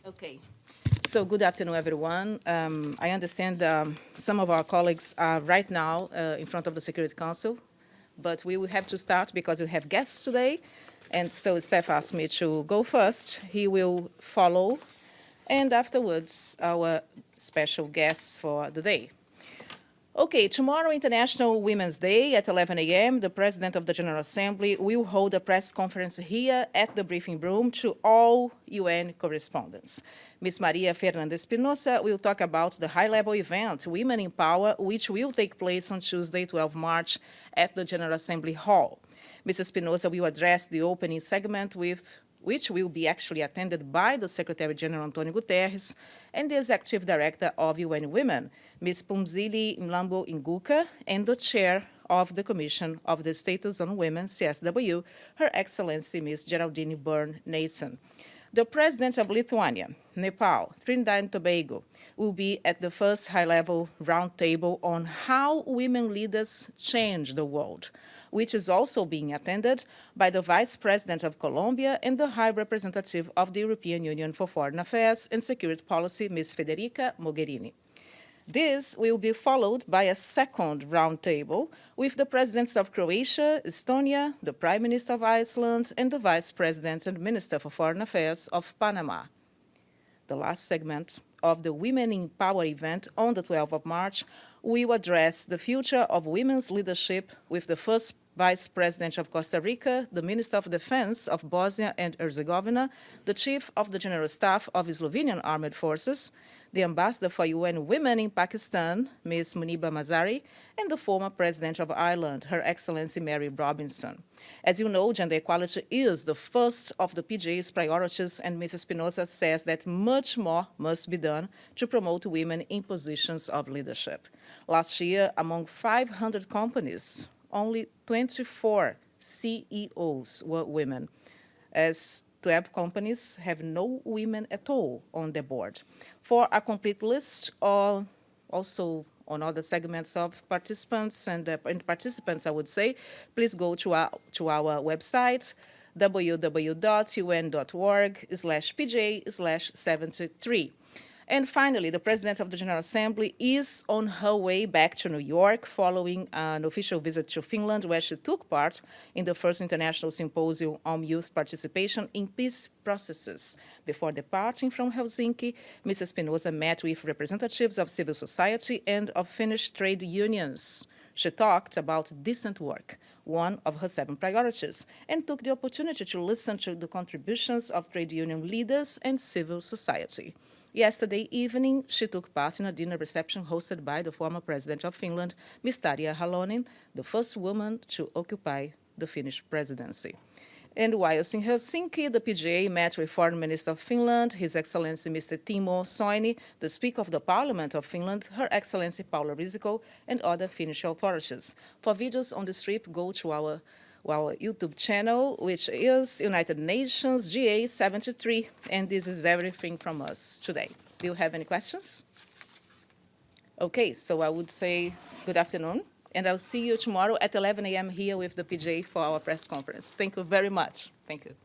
Okay. So good afternoon, everyone. I understand some of our colleagues are right now in front of the Security Council, but we will have to start because we have guests today. And so Steph asked me to go first. He will follow, and afterwards, our special guests for the day. Okay, tomorrow, International Women's Day at 11 a.m., the President of the General Assembly will hold a press conference here at the briefing room to all UN correspondents. Ms. Maria Fernanda Espinosa will talk about the high-level event, Women in Power, which will take place on Tuesday, 12 March, at the General Assembly Hall. Ms. Espinosa will address the opening segment which will be actually attended by the Secretary-General Antonio Guterres and the Executive Director of UN Women, Ms. Phumzile Mlambo Nguka, and the Chair of the Commission of the Status on Women, CSW, Her Excellency Ms. Geraldine Byrne-Nason. The President of Lithuania, Nepal, Trinidad and Tobago will be at the first high-level roundtable on how women leaders change the world, which is also being attended by the Vice President of Colombia and the High Representative of the European Union for Foreign Affairs and Security Policy, Ms. Federica Mogherini. This will be followed by a second roundtable with the presidents of Croatia, Estonia, the Prime Minister of Iceland, and the Vice President and Minister for Foreign Affairs of Panama. The last segment of the Women in Power event on the 12th of March will address the future of women's leadership with the first Vice President of Costa Rica, the Minister of Defense of Bosnia and Herzegovina, the Chief of the General Staff of Slovenian Armed Forces, the Ambassador for UN Women in Pakistan, Ms. Muniba Mazari, and the former President of Ireland, Her Excellency Mary Robinson. As you know, gender equality is the first of the PGA's priorities, and Ms. Espinosa says that much more must be done to promote women in positions of leadership. Last year, among 500 companies, only 24 CEOs were women, as 12 companies have no women at all on their board. For a complete list, or also on other segments of participants and participants, I would say, please go to our website, www.un.org/pj/73. And finally, the President of the General Assembly is on her way back to New York following an official visit to Finland, where she took part in the first International Symposium on Youth Participation in Peace Processes. Before departing from Helsinki, Ms. Espinosa met with representatives of civil society and of Finnish trade unions. She talked about decent work, one of her 7 priorities, and took the opportunity to listen to the contributions of trade union leaders and civil society. Yesterday evening, she took part in a dinner reception hosted by the former president of Finland, Ms. Tarja Halonen, the first woman to occupy the Finnish presidency. And whilst in Helsinki, the PGA met with Foreign Minister of Finland, His Excellency Mr. Timo Soini, the Speaker of the Parliament of Finland, Her Excellency Paula Risikko, and other Finnish authorities. For videos on this trip, go to our YouTube channel, which is United Nations GA73, and this is everything from us today. Do you have any questions? Okay, so I would say good afternoon, and I'll see you tomorrow at 11 a.m. here with the PJ for our press conference. Thank you very much. Thank you.